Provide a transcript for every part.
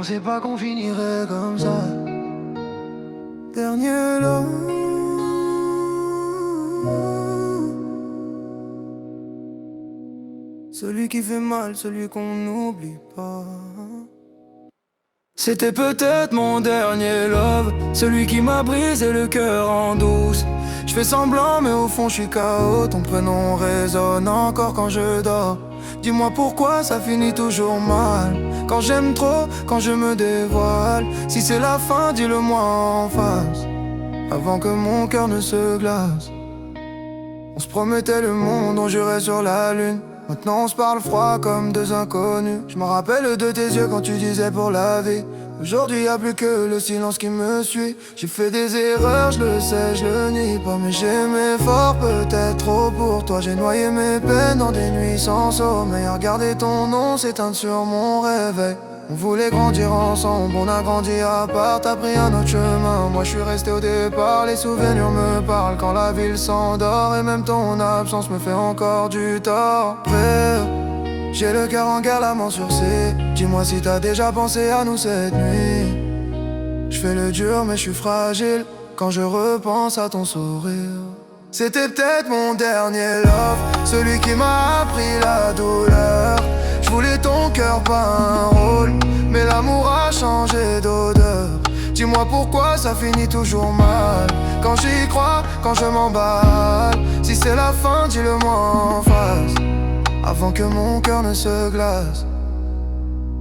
pensais pas qu'on finirait comme ça. Dernier love, celui qui fait mal, celui qu'on n'oublie pas. C'était peut-être mon dernier love, celui qui m'a brisé le cœur en douce. Je fais semblant mais au fond je suis KO. Ton prénom résonne encore quand je dors. Dis-moi pourquoi ça finit toujours mal. Quand j'aime trop, quand je me dévoile. Si c'est la fin, dis-le-moi en face, avant que mon cœur ne se glace. On se promettait le monde, on jurait sur la lune. Maintenant on se parle froid comme deux inconnus. Je me rappelle de tes yeux quand tu disais pour la vie. Aujourd'hui y a plus que le silence qui me suit. J'ai fait des erreurs, je le sais, je le nie pas. Mais j'aimais fort, peut-être trop pour toi. J'ai noyé mes peines dans des nuits sans sommeil. À regarder ton nom s'éteindre sur mon réveil. On voulait grandir ensemble, on a grandi à part. T'as pris un autre chemin, moi je suis resté au départ. Les souvenirs me parlent quand la ville s'endort. Et même ton absence me fait encore du tort. Frère, j'ai le cœur en guerre, la main sur C. Dis-moi si t'as déjà pensé à nous cette nuit. Je fais le dur mais je suis fragile quand je repense à ton sourire. C'était peut-être mon dernier love, celui qui m'a appris la douleur. Je voulais ton cœur, pas un rôle, mais l'amour a changé d'odeur. Dis-moi pourquoi ça finit toujours mal. Quand j'y crois, quand je m'emballe. Si c'est la fin, dis-le-moi en face, avant que mon cœur ne se glace.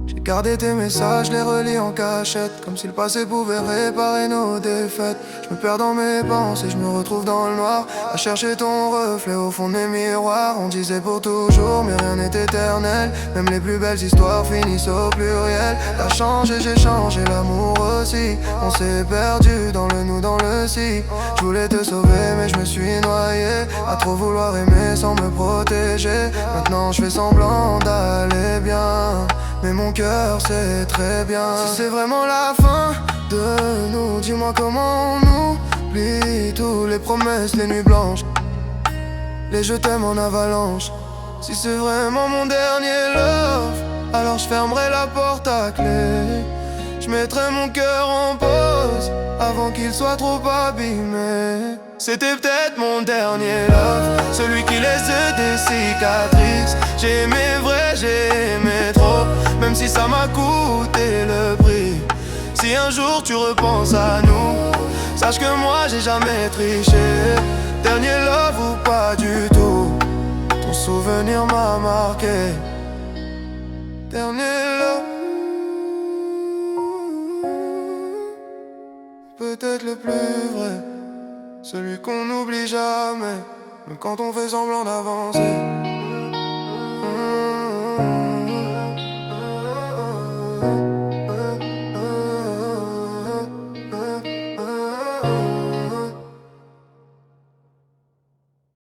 J'ai gardé tes messages, les relis en cachette, comme si le passé pouvait réparer nos défaites. Je me perds dans mes pensées, je me retrouve dans le noir, à chercher ton reflet au fond des miroirs. On disait pour toujours, mais rien n'est éternel. Même les plus belles histoires finissent au pluriel. T'as changé, j'ai changé, l'amour aussi. On s'est perdu dans le nous, dans le si. Je voulais te sauver, mais je me suis noyé à trop vouloir aimer sans me protéger. Maintenant je fais semblant d'aller bien, mais mon cœur sait très bien. Si c'est vraiment la fin de nous, dis-moi comment on oublie tous les promesses, les nuits blanches, les je t'aime en avalanche. Si c'est vraiment mon dernier love, alors je fermerai la porte à clé. Je mettrai mon cœur en pause avant qu'il soit trop abîmé. C'était peut-être mon dernier love, celui qui laisse des cicatrices. J'ai aimé vrai, j'ai aimé trop, même si ça m'a coûté le prix. Si un jour tu repenses à nous, sache que moi j'ai jamais triché. Dernier love ou pas du tout, ton souvenir m'a marqué. Dernier love, peut-être le plus vrai, celui qu'on n'oublie jamais, même quand on fait semblant d'avancer.